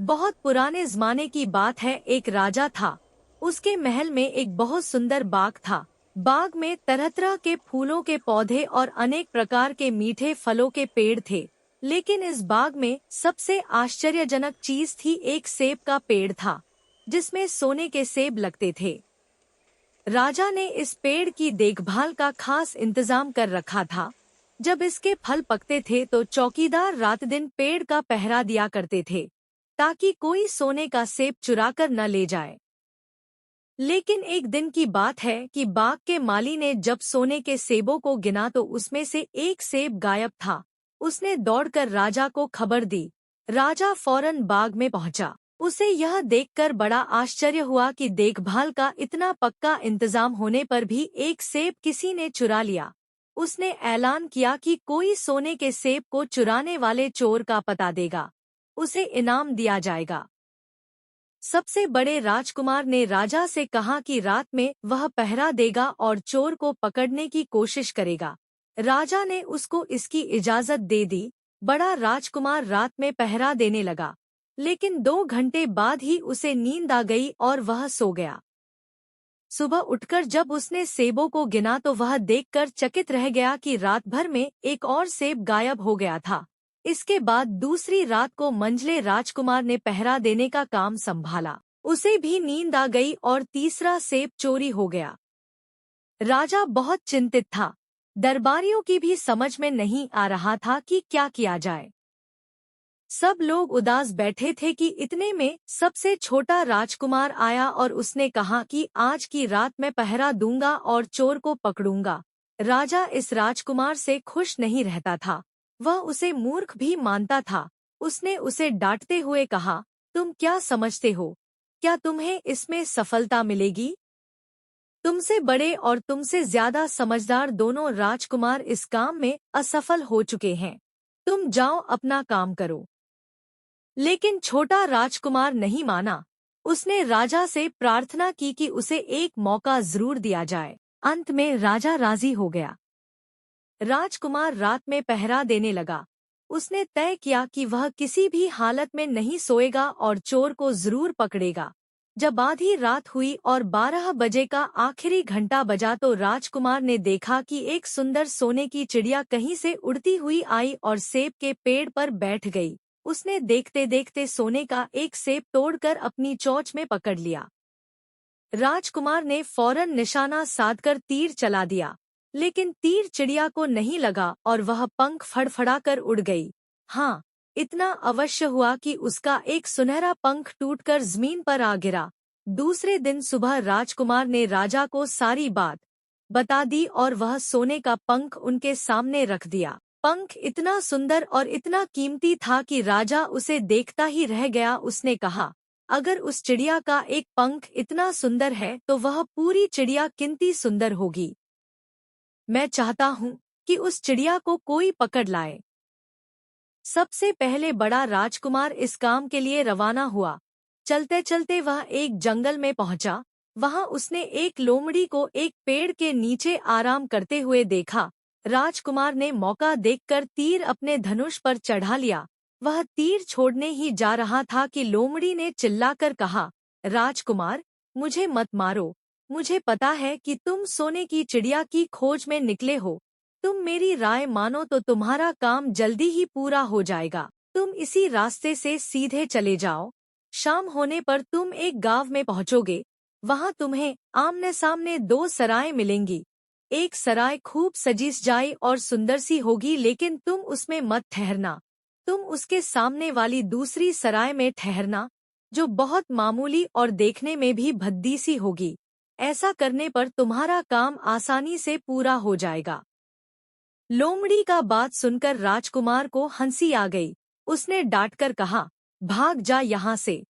बहुत पुराने जमाने की बात है। एक राजा था। उसके महल में एक बहुत सुंदर बाग था। बाग में तरह तरह के फूलों के पौधे और अनेक प्रकार के मीठे फलों के पेड़ थे। लेकिन इस बाग में सबसे आश्चर्यजनक चीज थी, एक सेब का पेड़ था जिसमें सोने के सेब लगते थे। राजा ने इस पेड़ की देखभाल का खास इंतजाम कर रखा था। जब इसके फल पकते थे तो चौकीदार रात दिन पेड़ का पहरा दिया करते थे ताकि कोई सोने का सेब चुराकर न ले जाए। लेकिन एक दिन की बात है कि बाग के माली ने जब सोने के सेबों को गिना तो उसमें से एक सेब गायब था। उसने दौड़कर राजा को खबर दी। राजा फौरन बाग में पहुंचा। उसे यह देखकर बड़ा आश्चर्य हुआ कि देखभाल का इतना पक्का इंतजाम होने पर भी एक सेब किसी ने चुरा लिया। उसने ऐलान किया कि कोई सोने के सेब को चुराने वाले चोर का पता देगा, उसे इनाम दिया जाएगा। सबसे बड़े राजकुमार ने राजा से कहा कि रात में वह पहरा देगा और चोर को पकड़ने की कोशिश करेगा। राजा ने उसको इसकी इजाजत दे दी। बड़ा राजकुमार रात में पहरा देने लगा, लेकिन 2 घंटे बाद ही उसे नींद आ गई और वह सो गया। सुबह उठकर जब उसने सेबों को गिना तो वह देखकर चकित रह गया कि रात भर में एक और सेब गायब हो गया था। इसके बाद दूसरी रात को मंझले राजकुमार ने पहरा देने का काम संभाला। उसे भी नींद आ गई और तीसरा सेब चोरी हो गया। राजा बहुत चिंतित था। दरबारियों की भी समझ में नहीं आ रहा था कि क्या किया जाए। सब लोग उदास बैठे थे कि इतने में सबसे छोटा राजकुमार आया और उसने कहा कि आज की रात मैं पहरा दूंगा और चोर को पकड़ूंगा। राजा इस राजकुमार से खुश नहीं रहता था। वह उसे मूर्ख भी मानता था। उसने उसे डांटते हुए कहा, तुम क्या समझते हो? क्या तुम्हें इसमें सफलता मिलेगी? तुमसे बड़े और तुमसे ज्यादा समझदार दोनों राजकुमार इस काम में असफल हो चुके हैं। तुम जाओ अपना काम करो। लेकिन छोटा राजकुमार नहीं माना। उसने राजा से प्रार्थना की कि उसे एक मौका जरूर दिया जाए। अंत में राजा राजी हो गया। राजकुमार रात में पहरा देने लगा। उसने तय किया कि वह किसी भी हालत में नहीं सोएगा और चोर को जरूर पकड़ेगा। जब आधी रात हुई और 12 बजे का आखिरी घंटा बजा तो राजकुमार ने देखा कि एक सुंदर सोने की चिड़िया कहीं से उड़ती हुई आई और सेब के पेड़ पर बैठ गई। उसने देखते देखते सोने का एक सेब तोड़कर अपनी चोंच में पकड़ लिया। राजकुमार ने फौरन निशाना साधकर तीर चला दिया, लेकिन तीर चिड़िया को नहीं लगा और वह पंख फड़फड़ाकर उड़ गई। हाँ, इतना अवश्य हुआ कि उसका एक सुनहरा पंख टूटकर जमीन पर आ गिरा। दूसरे दिन सुबह राजकुमार ने राजा को सारी बात बता दी और वह सोने का पंख उनके सामने रख दिया। पंख इतना सुंदर और इतना कीमती था कि राजा उसे देखता ही रह गया। उसने कहा, अगर उस चिड़िया का एक पंख इतना सुंदर है तो वह पूरी चिड़िया कितनी सुंदर होगी। मैं चाहता हूँ कि उस चिड़िया को कोई पकड़ लाए। सबसे पहले बड़ा राजकुमार इस काम के लिए रवाना हुआ। चलते चलते वह एक जंगल में पहुंचा। वहां उसने एक लोमड़ी को एक पेड़ के नीचे आराम करते हुए देखा। राजकुमार ने मौका देखकर तीर अपने धनुष पर चढ़ा लिया। वह तीर छोड़ने ही जा रहा था कि लोमड़ी ने चिल्लाकर कहा, राजकुमार, मुझे मत मारो। मुझे पता है कि तुम सोने की चिड़िया की खोज में निकले हो। तुम मेरी राय मानो तो तुम्हारा काम जल्दी ही पूरा हो जाएगा। तुम इसी रास्ते से सीधे चले जाओ। शाम होने पर तुम एक गांव में पहुंचोगे। वहां तुम्हें आमने सामने 2 सराय मिलेंगी। एक सराय खूब सजी सजाई और सुंदर सी होगी, लेकिन तुम उसमें मत ठहरना। तुम उसके सामने वाली दूसरी सराय में ठहरना, जो बहुत मामूली और देखने में भी भद्दी सी होगी। ऐसा करने पर तुम्हारा काम आसानी से पूरा हो जाएगा। लोमड़ी का बात सुनकर राजकुमार को हंसी आ गई। उसने डांटकर कहा, भाग जा यहाँ से।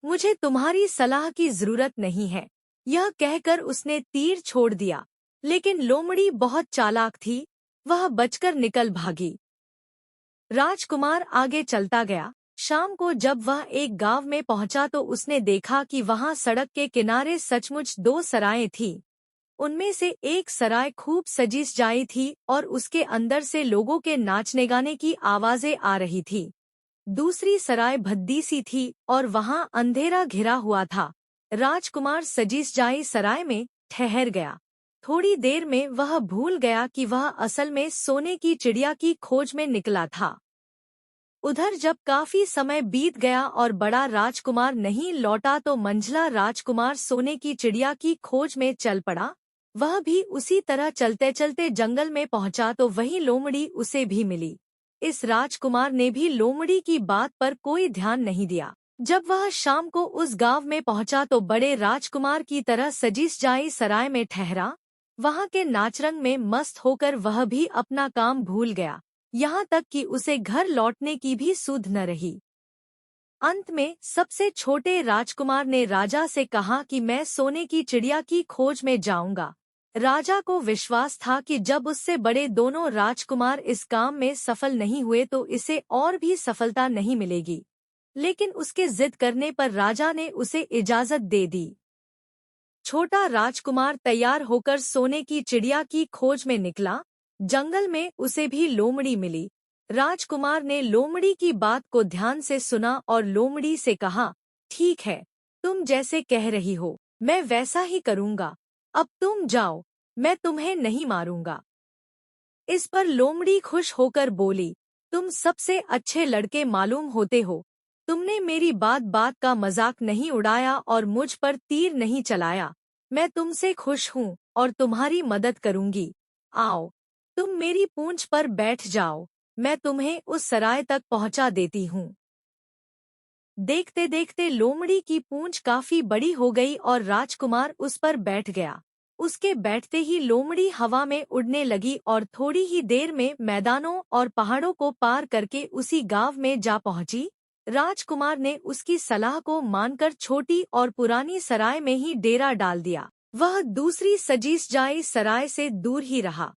मुझे तुम्हारी सलाह की जरूरत नहीं है। यह कहकर उसने तीर छोड़ दिया। लेकिन लोमड़ी बहुत चालाक थी। वह बचकर निकल भागी। राजकुमार आगे चलता गया। शाम को जब वह एक गांव में पहुंचा तो उसने देखा कि वहां सड़क के किनारे सचमुच 2 सरायें थीं। उनमें से एक सराय खूब सजी सजाई थी और उसके अंदर से लोगों के नाचने गाने की आवाजें आ रही थी। दूसरी सराय भद्दी सी थी और वहां अंधेरा घिरा हुआ था। राजकुमार सजीसजाई सराय में ठहर गया। थोड़ी देर में वह भूल गया कि वह असल में सोने की चिड़िया की खोज में निकला था। उधर जब काफी समय बीत गया और बड़ा राजकुमार नहीं लौटा तो मंझला राजकुमार सोने की चिड़िया की खोज में चल पड़ा। वह भी उसी तरह चलते चलते जंगल में पहुंचा तो वही लोमड़ी उसे भी मिली। इस राजकुमार ने भी लोमड़ी की बात पर कोई ध्यान नहीं दिया। जब वह शाम को उस गांव में पहुंचा तो बड़े राजकुमार की तरह सजीसजाई सराय में ठहरा। वहां के नाचरंग में मस्त होकर वह भी अपना काम भूल गया, यहाँ तक कि उसे घर लौटने की भी सुध न रही। अंत में सबसे छोटे राजकुमार ने राजा से कहा कि मैं सोने की चिड़िया की खोज में जाऊंगा। राजा को विश्वास था कि जब उससे बड़े दोनों राजकुमार इस काम में सफल नहीं हुए तो इसे और भी सफलता नहीं मिलेगी। लेकिन उसके जिद करने पर राजा ने उसे इजाजत दे दी। छोटा राजकुमार तैयार होकर सोने की चिड़िया की खोज में निकला। जंगल में उसे भी लोमड़ी मिली। राजकुमार ने लोमड़ी की बात को ध्यान से सुना और लोमड़ी से कहा, ठीक है, तुम जैसे कह रही हो मैं वैसा ही करूँगा। अब तुम जाओ, मैं तुम्हें नहीं मारूंगा। इस पर लोमड़ी खुश होकर बोली, तुम सबसे अच्छे लड़के मालूम होते हो। तुमने मेरी बात बात का मजाक नहीं उड़ाया और मुझ पर तीर नहीं चलाया। मैं तुमसे खुश हूँ और तुम्हारी मदद करूँगी। आओ, तुम मेरी पूंछ पर बैठ जाओ, मैं तुम्हें उस सराय तक पहुँचा देती हूँ। देखते देखते लोमड़ी की पूंछ काफी बड़ी हो गई और राजकुमार उस पर बैठ गया। उसके बैठते ही लोमड़ी हवा में उड़ने लगी और थोड़ी ही देर में मैदानों और पहाड़ों को पार करके उसी गांव में जा पहुंची। राजकुमार ने उसकी सलाह को मानकर छोटी और पुरानी सराय में ही डेरा डाल दिया। वह दूसरी सजीसजाई सराय से दूर ही रहा।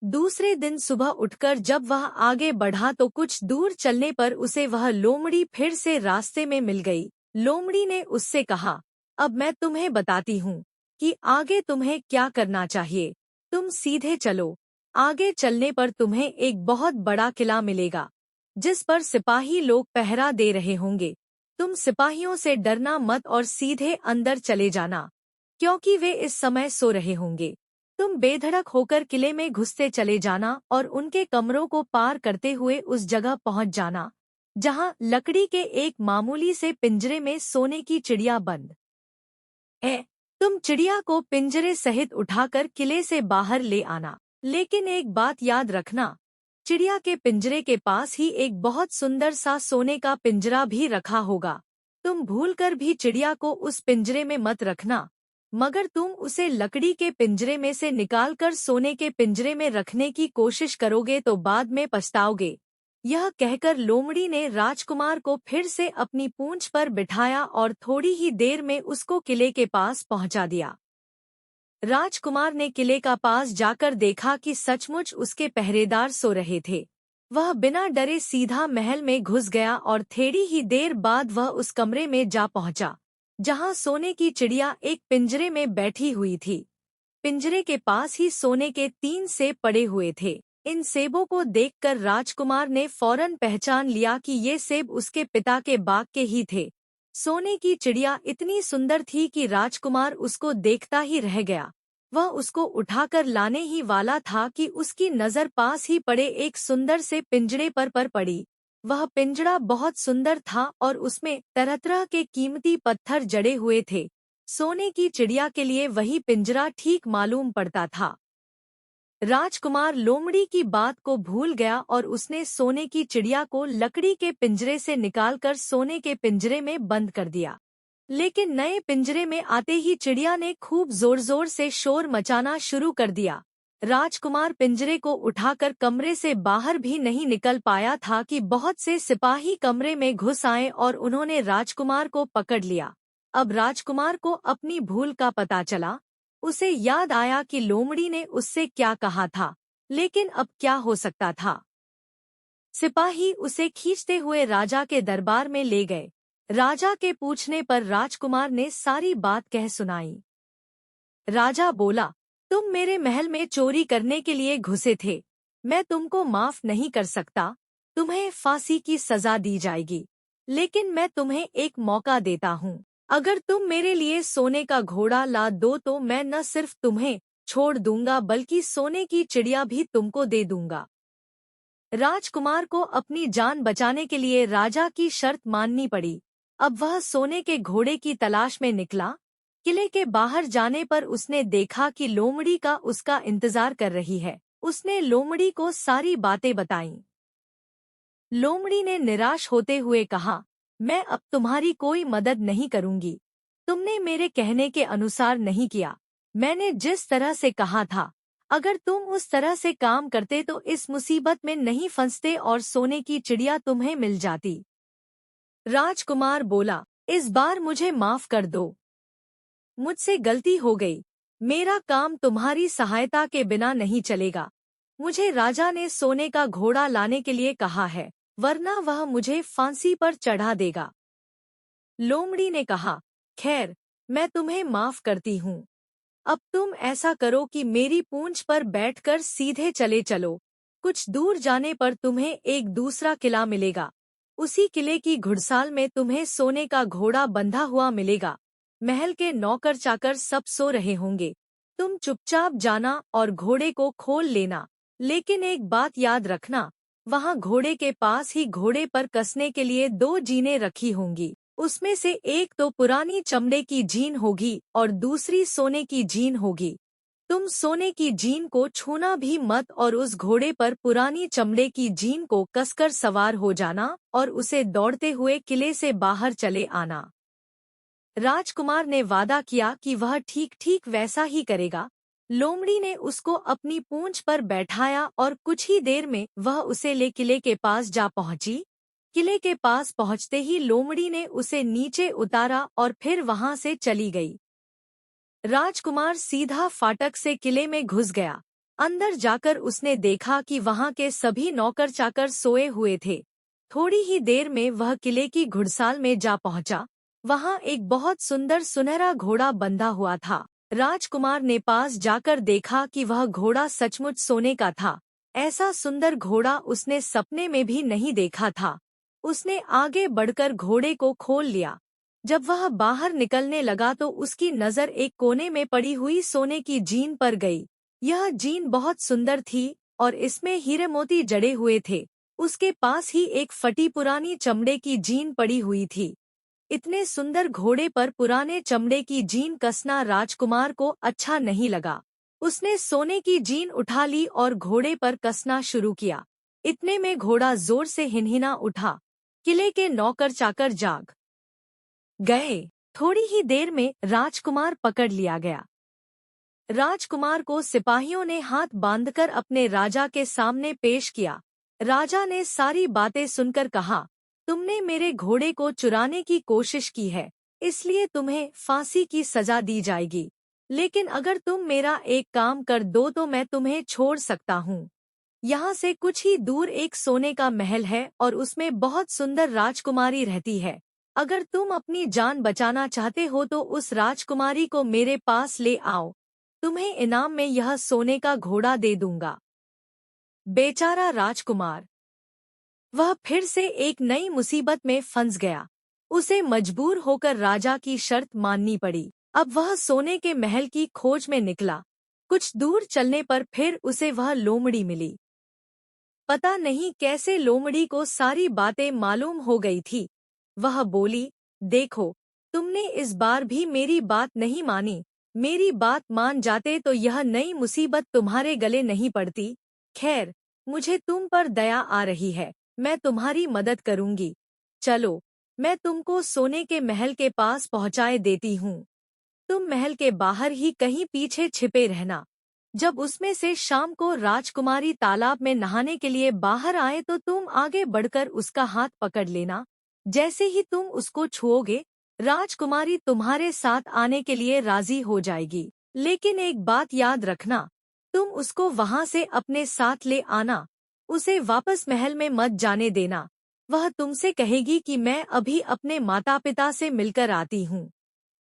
दूसरे दिन सुबह उठकर जब वह आगे बढ़ा तो कुछ दूर चलने पर उसे वह लोमड़ी फिर से रास्ते में मिल गई। लोमड़ी ने उससे कहा, अब मैं तुम्हें बताती हूँ कि आगे तुम्हें क्या करना चाहिए। तुम सीधे चलो। आगे चलने पर तुम्हें एक बहुत बड़ा किला मिलेगा जिस पर सिपाही लोग पहरा दे रहे होंगे। तुम सिपाहियों से डरना मत और सीधे अंदर चले जाना, क्योंकि वे इस समय सो रहे होंगे। तुम बेधड़क होकर किले में घुसते चले जाना और उनके कमरों को पार करते हुए उस जगह पहुंच जाना जहां लकड़ी के एक मामूली से पिंजरे में सोने की चिड़िया बंद है। तुम चिड़िया को पिंजरे सहित उठाकर किले से बाहर ले आना। लेकिन एक बात याद रखना, चिड़िया के पिंजरे के पास ही एक बहुत सुंदर सा सोने का पिंजरा भी रखा होगा। तुम भूलकर भी चिड़िया को उस पिंजरे में मत रखना, मगर तुम उसे लकड़ी के पिंजरे में से निकालकर सोने के पिंजरे में रखने की कोशिश करोगे तो बाद में पछताओगे। यह कहकर लोमड़ी ने राजकुमार को फिर से अपनी पूंछ पर बिठाया और थोड़ी ही देर में उसको किले के पास पहुंचा दिया। राजकुमार ने किले का पास जाकर देखा कि सचमुच उसके पहरेदार सो रहे थे। वह बिना डरे सीधा महल में घुस गया और थोड़ी ही देर बाद वह उस कमरे में जा पहुंचा जहां सोने की चिड़िया एक पिंजरे में बैठी हुई थी। पिंजरे के पास ही सोने के 3 सेब पड़े हुए थे। इन सेबों को देखकर राजकुमार ने फौरन पहचान लिया कि ये सेब उसके पिता के बाग के ही थे। सोने की चिड़िया इतनी सुंदर थी कि राजकुमार उसको देखता ही रह गया। वह उसको उठाकर लाने ही वाला था कि उसकी नजर पास ही पड़े एक सुंदर से पिंजरे पर पड़ी। वह पिंजरा बहुत सुंदर था और उसमें तरह तरह के कीमती पत्थर जड़े हुए थे। सोने की चिड़िया के लिए वही पिंजरा ठीक मालूम पड़ता था। राजकुमार लोमड़ी की बात को भूल गया और उसने सोने की चिड़िया को लकड़ी के पिंजरे से निकालकर सोने के पिंजरे में बंद कर दिया। लेकिन नए पिंजरे में आते ही चिड़िया ने खूब जोर जोर से शोर मचाना शुरू कर दिया। राजकुमार पिंजरे को उठाकर कमरे से बाहर भी नहीं निकल पाया था कि बहुत से सिपाही कमरे में घुस आए और उन्होंने राजकुमार को पकड़ लिया। अब राजकुमार को अपनी भूल का पता चला। उसे याद आया कि लोमड़ी ने उससे क्या कहा था, लेकिन अब क्या हो सकता था। सिपाही उसे खींचते हुए राजा के दरबार में ले गए। राजा के पूछने पर राजकुमार ने सारी बात कह सुनाई। राजा बोला, तुम मेरे महल में चोरी करने के लिए घुसे थे। मैं तुमको माफ नहीं कर सकता। तुम्हें फांसी की सजा दी जाएगी। लेकिन मैं तुम्हें एक मौका देता हूँ। अगर तुम मेरे लिए सोने का घोड़ा ला दो तो मैं न सिर्फ तुम्हें छोड़ दूंगा बल्कि सोने की चिड़िया भी तुमको दे दूंगा। राजकुमार को अपनी जान बचाने के लिए राजा की शर्त माननी पड़ी। अब वह सोने के घोड़े की तलाश में निकला। किले के बाहर जाने पर उसने देखा कि लोमड़ी का उसका इंतजार कर रही है। उसने लोमड़ी को सारी बातें बताईं। लोमड़ी ने निराश होते हुए कहा, मैं अब तुम्हारी कोई मदद नहीं करूंगी। तुमने मेरे कहने के अनुसार नहीं किया। मैंने जिस तरह से कहा था, अगर तुम उस तरह से काम करते तो इस मुसीबत में नहीं फंसते और सोने की चिड़िया तुम्हें मिल जाती। राजकुमार बोला, इस बार मुझे माफ कर दो। मुझसे गलती हो गई। मेरा काम तुम्हारी सहायता के बिना नहीं चलेगा। मुझे राजा ने सोने का घोड़ा लाने के लिए कहा है, वरना वह मुझे फांसी पर चढ़ा देगा। लोमड़ी ने कहा, खैर, मैं तुम्हें माफ करती हूँ। अब तुम ऐसा करो कि मेरी पूंछ पर बैठकर सीधे चले चलो। कुछ दूर जाने पर तुम्हें एक दूसरा किला मिलेगा। उसी किले की घुड़साल में तुम्हें सोने का घोड़ा बंधा हुआ मिलेगा। महल के नौकर चाकर सब सो रहे होंगे। तुम चुपचाप जाना और घोड़े को खोल लेना। लेकिन एक बात याद रखना, वहाँ घोड़े के पास ही घोड़े पर कसने के लिए 2 जीनें रखी होंगी। उसमें से एक तो पुरानी चमड़े की जीन होगी और दूसरी सोने की जीन होगी। तुम सोने की जीन को छूना भी मत और उस घोड़े पर पुरानी चमड़े की जीन को कसकर सवार हो जाना और उसे दौड़ते हुए किले से बाहर चले आना। राजकुमार ने वादा किया कि वह ठीक ठीक वैसा ही करेगा। लोमड़ी ने उसको अपनी पूंछ पर बैठाया और कुछ ही देर में वह उसे ले किले के पास जा पहुंची। किले के पास पहुंचते ही लोमड़ी ने उसे नीचे उतारा और फिर वहां से चली गई। राजकुमार सीधा फाटक से किले में घुस गया। अंदर जाकर उसने देखा कि वहां के सभी नौकर चाकर सोए हुए थे। थोड़ी ही देर में वह किले की घुड़साल में जा पहुंचा। वहां एक बहुत सुंदर सुनहरा घोड़ा बंधा हुआ था। राजकुमार ने पास जाकर देखा कि वह घोड़ा सचमुच सोने का था। ऐसा सुंदर घोड़ा उसने सपने में भी नहीं देखा था। उसने आगे बढ़कर घोड़े को खोल लिया। जब वह बाहर निकलने लगा तो उसकी नज़र एक कोने में पड़ी हुई सोने की जीन पर गई। यह जीन बहुत सुंदर थी और इसमें हीरे मोती जड़े हुए थे। उसके पास ही एक फटी पुरानी चमड़े की जीन पड़ी हुई थी। इतने सुंदर घोड़े पर पुराने चमड़े की जीन कसना राजकुमार को अच्छा नहीं लगा। उसने सोने की जीन उठा ली और घोड़े पर कसना शुरू किया। इतने में घोड़ा जोर से हिनहिना उठा। किले के नौकर चाकर जाग गए। थोड़ी ही देर में राजकुमार पकड़ लिया गया। राजकुमार को सिपाहियों ने हाथ बांधकर अपने राजा के सामने पेश किया। राजा ने सारी बातें सुनकर कहा, तुमने मेरे घोड़े को चुराने की कोशिश की है, इसलिए तुम्हें फांसी की सजा दी जाएगी। लेकिन अगर तुम मेरा एक काम कर दो तो मैं तुम्हें छोड़ सकता हूँ। यहाँ से कुछ ही दूर एक सोने का महल है और उसमें बहुत सुंदर राजकुमारी रहती है। अगर तुम अपनी जान बचाना चाहते हो तो उस राजकुमारी को मेरे पास ले आओ। तुम्हें इनाम में यह सोने का घोड़ा दे दूंगा। बेचारा राजकुमार, वह फिर से एक नई मुसीबत में फंस गया। उसे मजबूर होकर राजा की शर्त माननी पड़ी। अब वह सोने के महल की खोज में निकला। कुछ दूर चलने पर फिर उसे वह लोमड़ी मिली। पता नहीं कैसे लोमड़ी को सारी बातें मालूम हो गई थी। वह बोली, देखो, तुमने इस बार भी मेरी बात नहीं मानी। मेरी बात मान जाते तो यह नई मुसीबत तुम्हारे गले नहीं पड़ती। खैर, मुझे तुम पर दया आ रही है, मैं तुम्हारी मदद करूंगी। चलो, मैं तुमको सोने के महल के पास पहुंचाए देती हूँ। तुम महल के बाहर ही कहीं पीछे छिपे रहना। जब उसमें से शाम को राजकुमारी तालाब में नहाने के लिए बाहर आए तो तुम आगे बढ़कर उसका हाथ पकड़ लेना। जैसे ही तुम उसको छुओगे, राजकुमारी तुम्हारे साथ आने के लिए राजी हो जाएगी। लेकिन एक बात याद रखना, तुम उसको वहां से अपने साथ ले आना। उसे वापस महल में मत जाने देना। वह तुमसे कहेगी कि मैं अभी अपने माता पिता से मिलकर आती हूँ।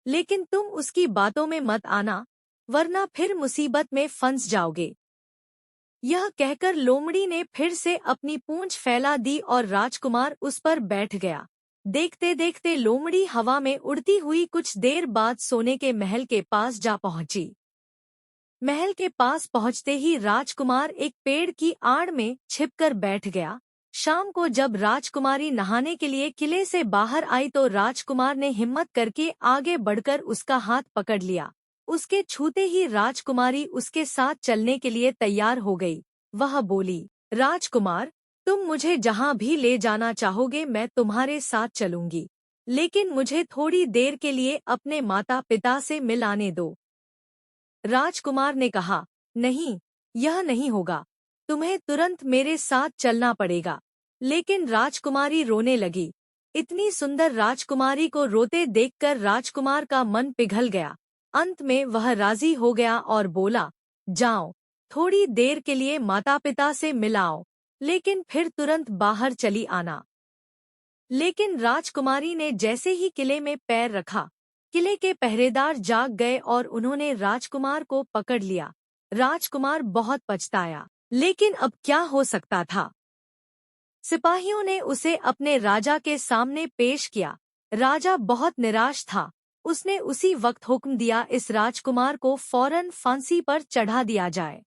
लेकिन तुम उसकी बातों में मत आना, वरना फिर मुसीबत में फंस जाओगे। यह कहकर लोमड़ी ने फिर से अपनी पूंछ फैला दी और राजकुमार उस पर बैठ गया। देखते देखते लोमड़ी हवा में उड़ती हुई कुछ देर बाद सोने के महल के पास जा पहुंची। महल के पास पहुंचते ही राजकुमार एक पेड़ की आड़ में छिपकर बैठ गया। शाम को जब राजकुमारी नहाने के लिए किले से बाहर आई तो राजकुमार ने हिम्मत करके आगे बढ़कर उसका हाथ पकड़ लिया। उसके छूते ही राजकुमारी उसके साथ चलने के लिए तैयार हो गई। वह बोली, राजकुमार, तुम मुझे जहाँ भी ले जाना चाहोगे मैं तुम्हारे साथ चलूंगी, लेकिन मुझे थोड़ी देर के लिए अपने माता पिता से मिलाने दो। राजकुमार ने कहा, नहीं, यह नहीं होगा, तुम्हें तुरंत मेरे साथ चलना पड़ेगा। लेकिन राजकुमारी रोने लगी। इतनी सुंदर राजकुमारी को रोते देखकर राजकुमार का मन पिघल गया। अंत में वह राजी हो गया और बोला, जाओ, थोड़ी देर के लिए माता पिता से मिलाओ, लेकिन फिर तुरंत बाहर चली आना। लेकिन राजकुमारी ने जैसे ही किले में पैर रखा, किले के पहरेदार जाग गए और उन्होंने राजकुमार को पकड़ लिया। राजकुमार बहुत पछताया, लेकिन अब क्या हो सकता था। सिपाहियों ने उसे अपने राजा के सामने पेश किया। राजा बहुत निराश था। उसने उसी वक्त हुक्म दिया, इस राजकुमार को फौरन फांसी पर चढ़ा दिया जाए।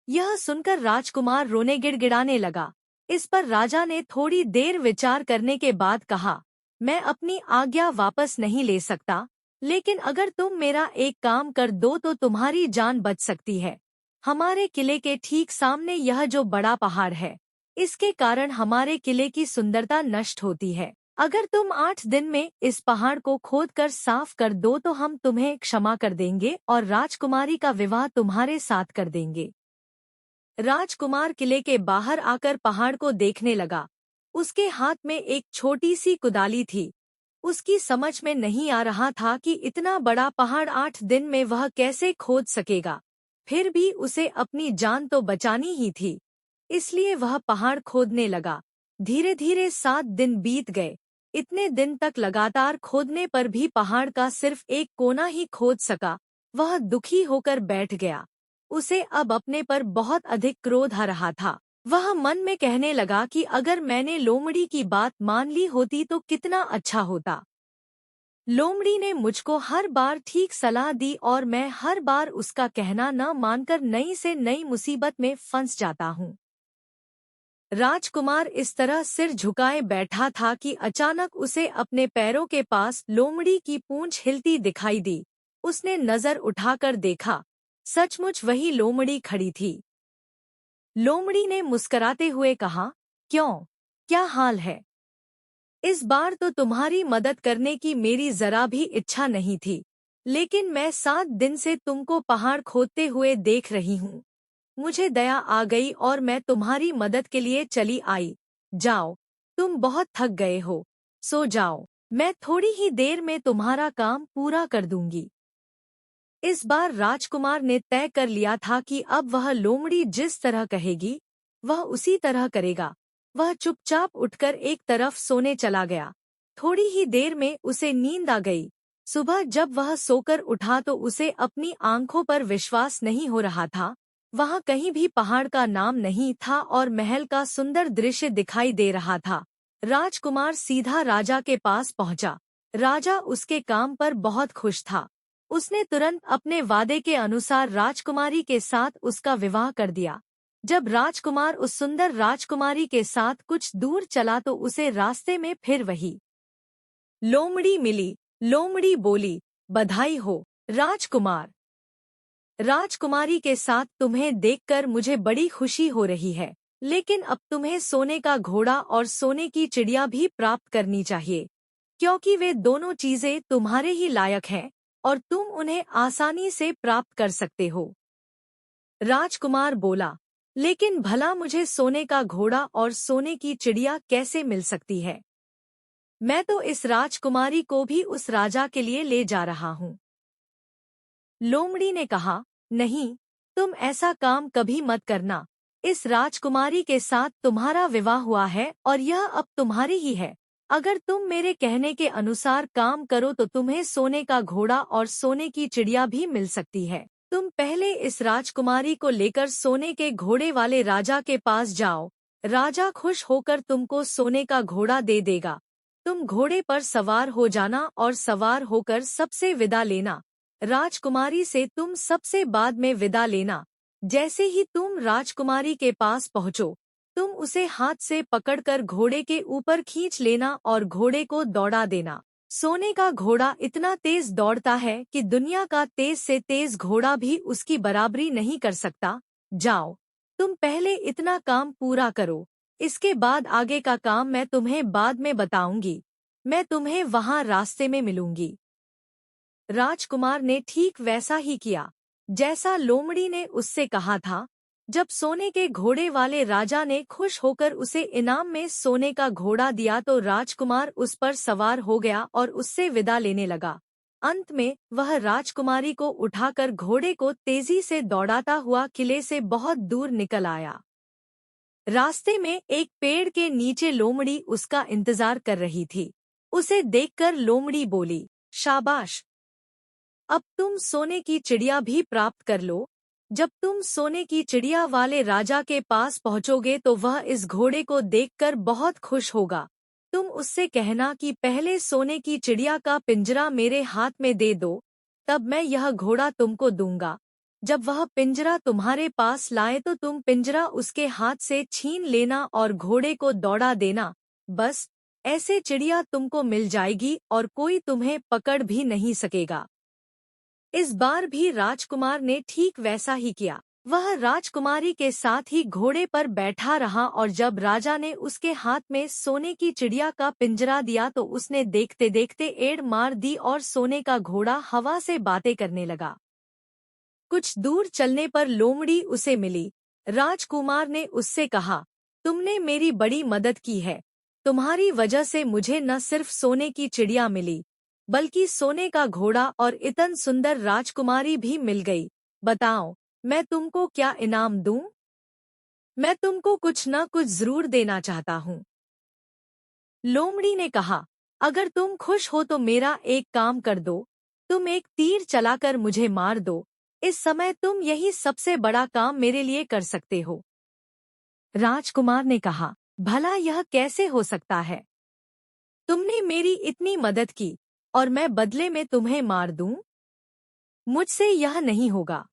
यह सुनकर राजकुमार रोने गिड़गिड़ाने लगा। इस पर राजा ने थोड़ी देर विचार करने के बाद कहा, मैं अपनी आज्ञा वापस नहीं ले सकता, लेकिन अगर तुम मेरा एक काम कर दो तो तुम्हारी जान बच सकती है। हमारे किले के ठीक सामने यह जो बड़ा पहाड़ है, इसके कारण हमारे किले की सुंदरता नष्ट होती है। अगर तुम 8 दिन में इस पहाड़ को खोदकर साफ कर दो तो हम तुम्हें क्षमा कर देंगे और राजकुमारी का विवाह तुम्हारे साथ कर देंगे। राजकुमार किले के बाहर आकर पहाड़ को देखने लगा। उसके हाथ में एक छोटी सी कुदाली थी। उसकी समझ में नहीं आ रहा था कि इतना बड़ा पहाड़ 8 दिन में वह कैसे खोद सकेगा। फिर भी उसे अपनी जान तो बचानी ही थी, इसलिए वह पहाड़ खोदने लगा। धीरे धीरे 7 दिन बीत गए। इतने दिन तक लगातार खोदने पर भी पहाड़ का सिर्फ एक कोना ही खोद सका। वह दुखी होकर बैठ गया। उसे अब अपने पर बहुत अधिक क्रोध आ रहा था। वह मन में कहने लगा कि अगर मैंने लोमड़ी की बात मान ली होती तो कितना अच्छा होता। लोमड़ी ने मुझको हर बार ठीक सलाह दी और मैं हर बार उसका कहना न मानकर नई से नई मुसीबत में फंस जाता हूँ। राजकुमार इस तरह सिर झुकाए बैठा था कि अचानक उसे अपने पैरों के पास लोमड़ी की पूंछ हिलती दिखाई दी। उसने नजर उठाकर देखा, सचमुच वही लोमड़ी खड़ी थी। लोमड़ी ने मुस्कराते हुए कहा, क्यों, क्या हाल है? इस बार तो तुम्हारी मदद करने की मेरी जरा भी इच्छा नहीं थी, लेकिन मैं 7 दिन से तुमको पहाड़ खोदते हुए देख रही हूँ। मुझे दया आ गई और मैं तुम्हारी मदद के लिए चली आई। जाओ, तुम बहुत थक गए हो, सो जाओ, मैं थोड़ी ही देर में तुम्हारा काम पूरा कर दूंगी। इस बार राजकुमार ने तय कर लिया था कि अब वह लोमड़ी जिस तरह कहेगी, वह उसी तरह करेगा। वह चुपचाप उठकर एक तरफ सोने चला गया। थोड़ी ही देर में उसे नींद आ गई। सुबह जब वह सोकर उठा तो उसे अपनी आंखों पर विश्वास नहीं हो रहा था। वहाँ कहीं भी पहाड़ का नाम नहीं था और महल का सुंदर दृश्य दिखाई दे रहा था। राजकुमार सीधा राजा के पास पहुंचा। राजा उसके काम पर बहुत खुश था। उसने तुरंत अपने वादे के अनुसार राजकुमारी के साथ उसका विवाह कर दिया। जब राजकुमार उस सुंदर राजकुमारी के साथ कुछ दूर चला तो उसे रास्ते में फिर वही लोमड़ी मिली। लोमड़ी बोली, बधाई हो, राजकुमार। राजकुमारी के साथ तुम्हें देखकर मुझे बड़ी खुशी हो रही है, लेकिन अब तुम्हें सोने का घोड़ा और सोने की चिड़िया भी प्राप्त करनी चाहिए, क्योंकि वे दोनों चीजें तुम्हारे ही लायक हैं और तुम उन्हें आसानी से प्राप्त कर सकते हो। राजकुमार बोला, लेकिन भला मुझे सोने का घोड़ा और सोने की चिड़िया कैसे मिल सकती है? मैं तो इस राजकुमारी को भी उस राजा के लिए ले जा रहा हूँ। लोमड़ी ने कहा, नहीं, तुम ऐसा काम कभी मत करना। इस राजकुमारी के साथ तुम्हारा विवाह हुआ है और यह अब तुम्हारी ही है। अगर तुम मेरे कहने के अनुसार काम करो तो तुम्हें सोने का घोड़ा और सोने की चिड़िया भी मिल सकती है। तुम पहले इस राजकुमारी को लेकर सोने के घोड़े वाले राजा के पास जाओ। राजा खुश होकर तुमको सोने का घोड़ा दे देगा। तुम घोड़े पर सवार हो जाना और सवार होकर सबसे विदा लेना। राजकुमारी से तुम सबसे बाद में विदा लेना। जैसे ही तुम राजकुमारी के पास पहुंचो, तुम उसे हाथ से पकड़कर घोड़े के ऊपर खींच लेना और घोड़े को दौड़ा देना। सोने का घोड़ा इतना तेज दौड़ता है कि दुनिया का तेज से तेज घोड़ा भी उसकी बराबरी नहीं कर सकता। जाओ, तुम पहले इतना काम पूरा करो। इसके बाद आगे का काम मैं तुम्हें बाद में बताऊंगी। मैं तुम्हें वहां रास्ते में मिलूंगी। राजकुमार ने ठीक वैसा ही किया जैसा लोमड़ी ने उससे कहा था। जब सोने के घोड़े वाले राजा ने खुश होकर उसे इनाम में सोने का घोड़ा दिया तो राजकुमार उस पर सवार हो गया और उससे विदा लेने लगा। अंत में वह राजकुमारी को उठाकर घोड़े को तेजी से दौड़ाता हुआ किले से बहुत दूर निकल आया। रास्ते में एक पेड़ के नीचे लोमड़ी उसका इंतजार कर रही थी। उसे देखकर लोमड़ी बोली, शाबाश, अब तुम सोने की चिड़िया भी प्राप्त कर लो। जब तुम सोने की चिड़िया वाले राजा के पास पहुंचोगे तो वह इस घोड़े को देखकर बहुत खुश होगा। तुम उससे कहना कि पहले सोने की चिड़िया का पिंजरा मेरे हाथ में दे दो, तब मैं यह घोड़ा तुमको दूंगा। जब वह पिंजरा तुम्हारे पास लाए तो तुम पिंजरा उसके हाथ से छीन लेना और घोड़े को दौड़ा देना। बस ऐसे चिड़िया तुमको मिल जाएगी और कोई तुम्हें पकड़ भी नहीं सकेगा। इस बार भी राजकुमार ने ठीक वैसा ही किया। वह राजकुमारी के साथ ही घोड़े पर बैठा रहा और जब राजा ने उसके हाथ में सोने की चिड़िया का पिंजरा दिया तो उसने देखते देखते एड़ मार दी और सोने का घोड़ा हवा से बातें करने लगा। कुछ दूर चलने पर लोमड़ी उसे मिली। राजकुमार ने उससे कहा, तुमने मेरी बड़ी मदद की है। तुम्हारी वजह से मुझे न सिर्फ सोने की चिड़िया मिली, बल्कि सोने का घोड़ा और इतन सुंदर राजकुमारी भी मिल गई। बताओ, मैं तुमको क्या इनाम दूं? मैं तुमको कुछ न कुछ जरूर देना चाहता हूँ। लोमड़ी ने कहा, अगर तुम खुश हो तो मेरा एक काम कर दो। तुम एक तीर चलाकर मुझे मार दो। इस समय तुम यही सबसे बड़ा काम मेरे लिए कर सकते हो। राजकुमार ने कहा, भला यह कैसे हो सकता है? तुमने मेरी इतनी मदद की और मैं बदले में तुम्हें मार दूं? मुझसे यह नहीं होगा।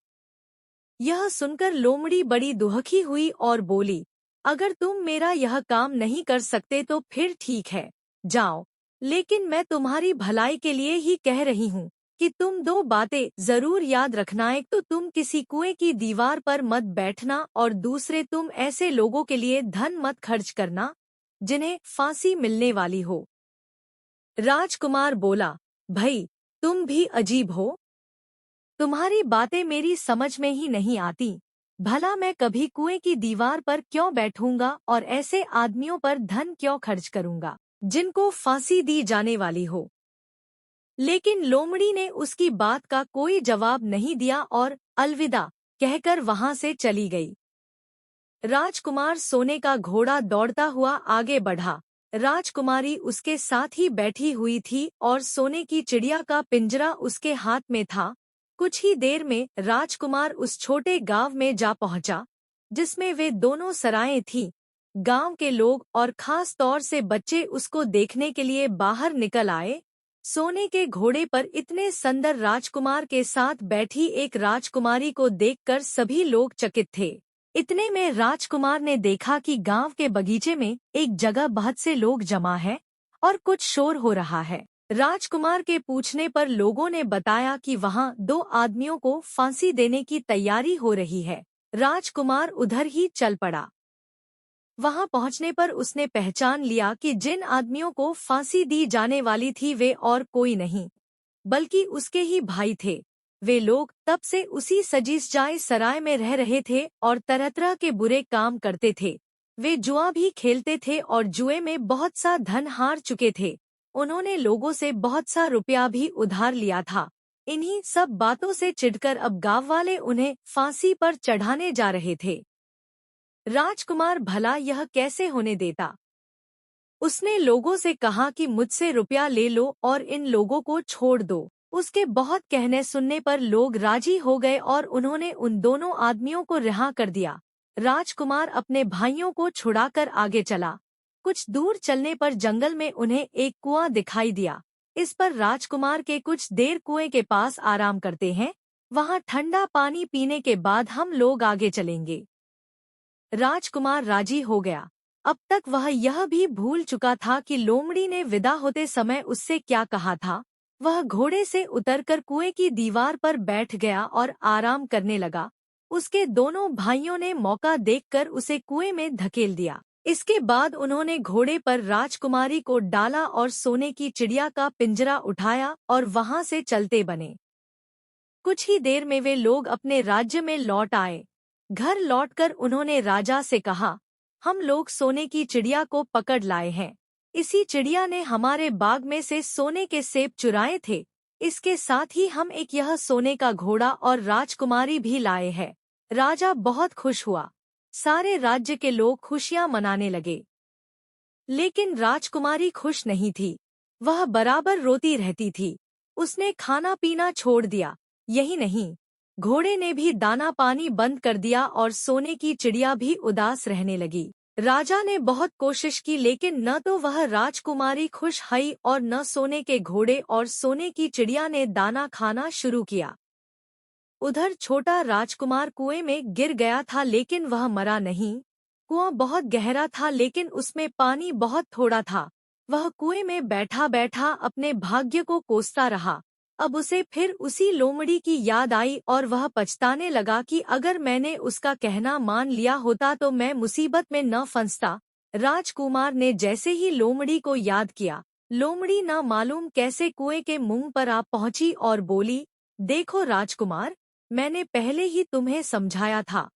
यह सुनकर लोमड़ी बड़ी दुखी हुई और बोली, अगर तुम मेरा यह काम नहीं कर सकते तो फिर ठीक है, जाओ। लेकिन मैं तुम्हारी भलाई के लिए ही कह रही हूँ कि तुम दो बातें जरूर याद रखना। एक तो तुम किसी कुएं की दीवार पर मत बैठना और दूसरे तुम ऐसे लोगों के लिए धन मत खर्च करना जिन्हें फांसी मिलने वाली हो। राजकुमार बोला, भाई, तुम भी अजीब हो। तुम्हारी बातें मेरी समझ में ही नहीं आती। भला मैं कभी कुएं की दीवार पर क्यों बैठूंगा और ऐसे आदमियों पर धन क्यों खर्च करूंगा जिनको फांसी दी जाने वाली हो। लेकिन लोमड़ी ने उसकी बात का कोई जवाब नहीं दिया और अलविदा कहकर वहां से चली गई। राजकुमार सोने का घोड़ा दौड़ता हुआ आगे बढ़ा। राजकुमारी उसके साथ ही बैठी हुई थी और सोने की चिड़िया का पिंजरा उसके हाथ में था। कुछ ही देर में राजकुमार उस छोटे गांव में जा पहुंचा जिसमें वे दोनों सराएं थीं। गांव के लोग और खास तौर से बच्चे उसको देखने के लिए बाहर निकल आए। सोने के घोड़े पर इतने सुंदर राजकुमार के साथ बैठी एक राजकुमारी को देखकर सभी लोग चकित थे। इतने में राजकुमार ने देखा कि गांव के बगीचे में एक जगह बहुत से लोग जमा है और कुछ शोर हो रहा है। राजकुमार के पूछने पर लोगों ने बताया कि वहां दो आदमियों को फांसी देने की तैयारी हो रही है। राजकुमार उधर ही चल पड़ा। वहां पहुंचने पर उसने पहचान लिया कि जिन आदमियों को फांसी दी जाने वाली थी वे और कोई नहीं बल्कि उसके ही भाई थे। वे लोग तब से उसी सजीसजाए सराय में रह रहे थे और तरह तरह के बुरे काम करते थे। वे जुआ भी खेलते थे और जुए में बहुत सा धन हार चुके थे। उन्होंने लोगों से बहुत सा रुपया भी उधार लिया था। इन्हीं सब बातों से चिढ़कर अब गांव वाले उन्हें फांसी पर चढ़ाने जा रहे थे। राजकुमार भला यह कैसे होने देता। उसने लोगों से कहा कि मुझसे रुपया ले लो और इन लोगों को छोड़ दो। उसके बहुत कहने सुनने पर लोग राजी हो गए और उन्होंने उन दोनों आदमियों को रिहा कर दिया। राजकुमार अपने भाइयों को छुड़ाकर आगे चला। कुछ दूर चलने पर जंगल में उन्हें एक कुआं दिखाई दिया। इस पर राजकुमार के कुछ देर कुएं के पास आराम करते हैं, वहां ठंडा पानी पीने के बाद हम लोग आगे चलेंगे। राजकुमार राजी हो गया। अब तक वह यह भी भूल चुका था कि लोमड़ी ने विदा होते समय उससे क्या कहा था। वह घोड़े से उतरकर कुएं की दीवार पर बैठ गया और आराम करने लगा। उसके दोनों भाइयों ने मौका देखकर उसे कुएं में धकेल दिया। इसके बाद उन्होंने घोड़े पर राजकुमारी को डाला और सोने की चिड़िया का पिंजरा उठाया और वहां से चलते बने। कुछ ही देर में वे लोग अपने राज्य में लौट आए। घर लौटकर उन्होंने राजा से कहा, हम लोग सोने की चिड़िया को पकड़ लाए हैं। इसी चिड़िया ने हमारे बाग में से सोने के सेब चुराए थे। इसके साथ ही हम एक यह सोने का घोड़ा और राजकुमारी भी लाए हैं। राजा बहुत खुश हुआ। सारे राज्य के लोग खुशियां मनाने लगे। लेकिन राजकुमारी खुश नहीं थी। वह बराबर रोती रहती थी। उसने खाना पीना छोड़ दिया। यही नहीं, घोड़े ने भी दाना पानी बंद कर दिया और सोने की चिड़िया भी उदास रहने लगी। राजा ने बहुत कोशिश की, लेकिन न तो वह राजकुमारी खुश हुई और न सोने के घोड़े और सोने की चिड़िया ने दाना खाना शुरू किया। उधर छोटा राजकुमार कुएं में गिर गया था, लेकिन वह मरा नहीं। कुआं बहुत गहरा था, लेकिन उसमें पानी बहुत थोड़ा था। वह कुएं में बैठा बैठा अपने भाग्य को कोसता रहा। अब उसे फिर उसी लोमड़ी की याद आई और वह पछताने लगा कि अगर मैंने उसका कहना मान लिया होता तो मैं मुसीबत में न फंसता। राजकुमार ने जैसे ही लोमड़ी को याद किया, लोमड़ी न मालूम कैसे कुएं के मुंह पर आ पहुंची और बोली, देखो राजकुमार, मैंने पहले ही तुम्हें समझाया था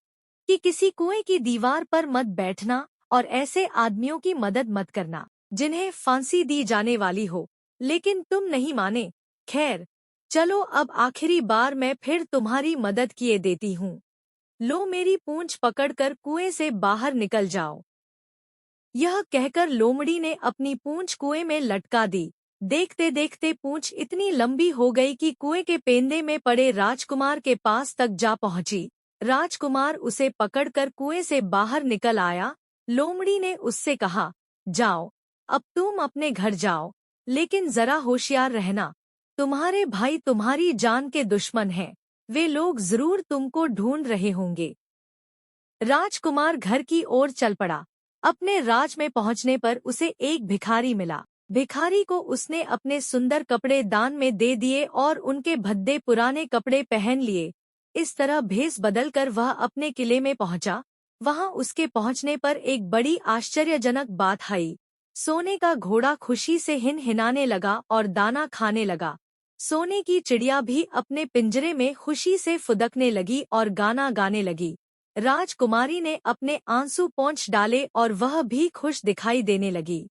कि किसी कुएं की दीवार पर मत बैठना और ऐसे आदमियों की मदद मत करना जिन्हें फांसी दी जाने वाली हो, लेकिन तुम नहीं माने। खैर, चलो अब आखिरी बार मैं फिर तुम्हारी मदद किए देती हूँ। लो मेरी पूंछ पकड़कर कुएं से बाहर निकल जाओ। यह कहकर लोमड़ी ने अपनी पूंछ कुएं में लटका दी। देखते देखते पूंछ इतनी लंबी हो गई कि कुएं के पेंदे में पड़े राजकुमार के पास तक जा पहुंची। राजकुमार उसे पकड़कर कुएं से बाहर निकल आया। लोमड़ी ने उससे कहा, जाओ, अब तुम अपने घर जाओ, लेकिन जरा होशियार रहना। तुम्हारे भाई तुम्हारी जान के दुश्मन हैं। वे लोग जरूर तुमको ढूंढ रहे होंगे। राजकुमार घर की ओर चल पड़ा। अपने राज में पहुंचने पर उसे एक भिखारी मिला। भिखारी को उसने अपने सुंदर कपड़े दान में दे दिए और उनके भद्दे पुराने कपड़े पहन लिए। इस तरह भेष बदलकर वह अपने किले में पहुंचा। वहां उसके पहुंचने पर एक बड़ी आश्चर्यजनक बात आई। सोने का घोड़ा खुशी से हिनहिनाने लगा और दाना खाने लगा। सोने की चिड़िया भी अपने पिंजरे में खुशी से फुदकने लगी और गाना गाने लगी। राजकुमारी ने अपने आंसू पोंछ डाले और वह भी खुश दिखाई देने लगी।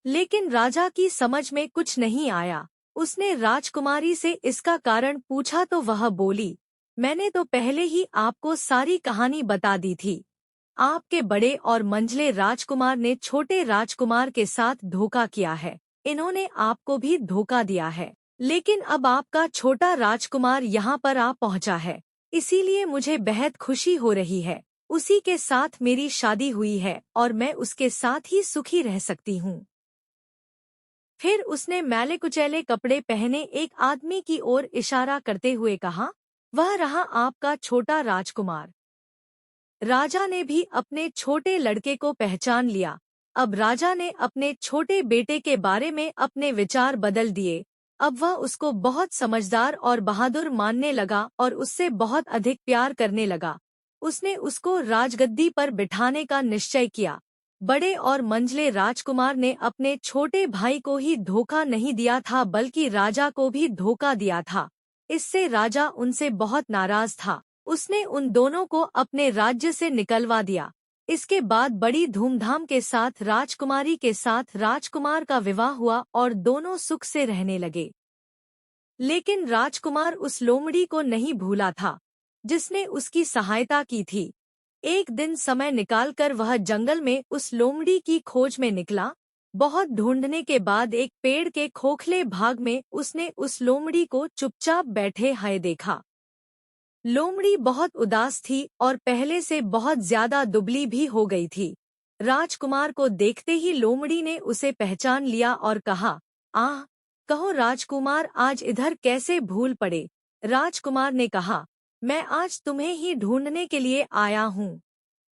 लेकिन राजा की समझ में कुछ नहीं आया। उसने राजकुमारी से इसका कारण पूछा तो वह बोली, मैंने तो पहले ही आपको सारी कहानी बता दी थी। आपके बड़े और मंझले राजकुमार ने छोटे राजकुमार के साथ धोखा किया है। इन्होंने आपको भी धोखा दिया है, लेकिन अब आपका छोटा राजकुमार यहाँ पर आ पहुँचा है, इसीलिए मुझे बेहद खुशी हो रही है। उसी के साथ मेरी शादी हुई है और मैं उसके साथ ही सुखी रह सकती हूँ। फिर उसने मैले कुचैले कपड़े पहने एक आदमी की ओर इशारा करते हुए कहा, वह रहा आपका छोटा राजकुमार। राजा ने भी अपने छोटे लड़के को पहचान लिया। अब राजा ने अपने छोटे बेटे के बारे में अपने विचार बदल दिए। अब वह उसको बहुत समझदार और बहादुर मानने लगा और उससे बहुत अधिक प्यार करने लगा। उसने उसको राजगद्दी पर बिठाने का निश्चय किया। बड़े और मंझले राजकुमार ने अपने छोटे भाई को ही धोखा नहीं दिया था, बल्कि राजा को भी धोखा दिया था। इससे राजा उनसे बहुत नाराज था। उसने उन दोनों को अपने राज्य से निकलवा दिया। इसके बाद बड़ी धूमधाम के साथ राजकुमारी के साथ राजकुमार का विवाह हुआ और दोनों सुख से रहने लगे। लेकिन राजकुमार उस लोमड़ी को नहीं भूला था जिसने उसकी सहायता की थी। एक दिन समय निकालकर वह जंगल में उस लोमड़ी की खोज में निकला। बहुत ढूंढने के बाद एक पेड़ के खोखले भाग में उसने उस लोमड़ी को चुपचाप बैठे हाय देखा। लोमड़ी बहुत उदास थी और पहले से बहुत ज्यादा दुबली भी हो गई थी। राजकुमार को देखते ही लोमड़ी ने उसे पहचान लिया और कहा, आह, कहो राजकुमार, आज इधर कैसे भूल पड़े। राजकुमार ने कहा, मैं आज तुम्हें ही ढूंढने के लिए आया हूँ।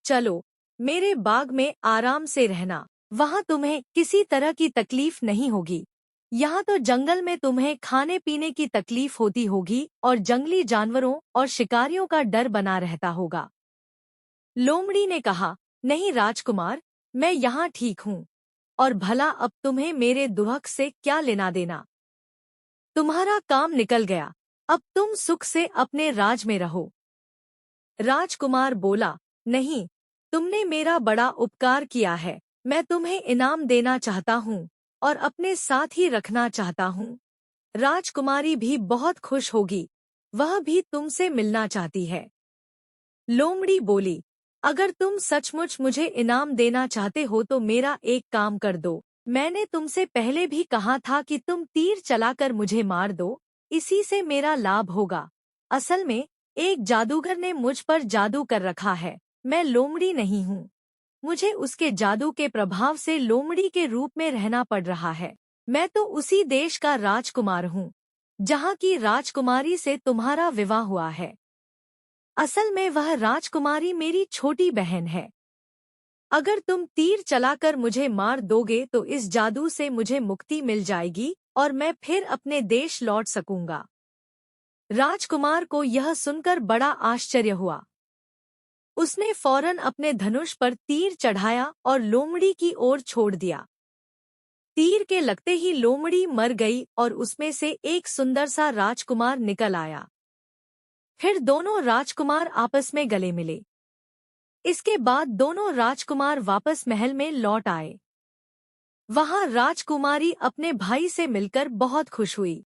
चलो, मेरे बाग में आराम से रहना, वहाँ तुम्हें किसी तरह की तकलीफ नहीं होगी। यहाँ तो जंगल में तुम्हें खाने पीने की तकलीफ होती होगी और जंगली जानवरों और शिकारियों का डर बना रहता होगा। लोमड़ी ने कहा, नहीं राजकुमार, मैं यहाँ ठीक हूँ। और भला अब तुम्हें मेरे दुहक से क्या लेना देना। तुम्हारा काम निकल गया, अब तुम सुख से अपने राज में रहो। राजकुमार बोला, नहीं, तुमने मेरा बड़ा उपकार किया है, मैं तुम्हें इनाम देना चाहता हूँ और अपने साथ ही रखना चाहता हूँ। राजकुमारी भी बहुत खुश होगी, वह भी तुमसे मिलना चाहती है। लोमड़ी बोली, अगर तुम सचमुच मुझे इनाम देना चाहते हो तो मेरा एक काम कर दो। मैंने तुमसे पहले भी कहा था कि तुम तीर चलाकर मुझे मार दो, इसी से मेरा लाभ होगा। असल में एक जादूगर ने मुझ पर जादू कर रखा है, मैं लोमड़ी नहीं हूँ। मुझे उसके जादू के प्रभाव से लोमड़ी के रूप में रहना पड़ रहा है। मैं तो उसी देश का राजकुमार हूँ, जहाँ की राजकुमारी से तुम्हारा विवाह हुआ है। असल में वह राजकुमारी मेरी छोटी बहन है। अगर तुम तीर चलाकर मुझे मार दोगे तो इस जादू से मुझे मुक्ति मिल जाएगी और मैं फिर अपने देश लौट सकूंगा। राजकुमार को यह सुनकर बड़ा आश्चर्य हुआ। उसने फौरन अपने धनुष पर तीर चढ़ाया और लोमड़ी की ओर छोड़ दिया। तीर के लगते ही लोमड़ी मर गई और उसमें से एक सुंदर सा राजकुमार निकल आया। फिर दोनों राजकुमार आपस में गले मिले। इसके बाद दोनों राजकुमार वापस महल में लौट आए। वहां राजकुमारी अपने भाई से मिलकर बहुत खुश हुई।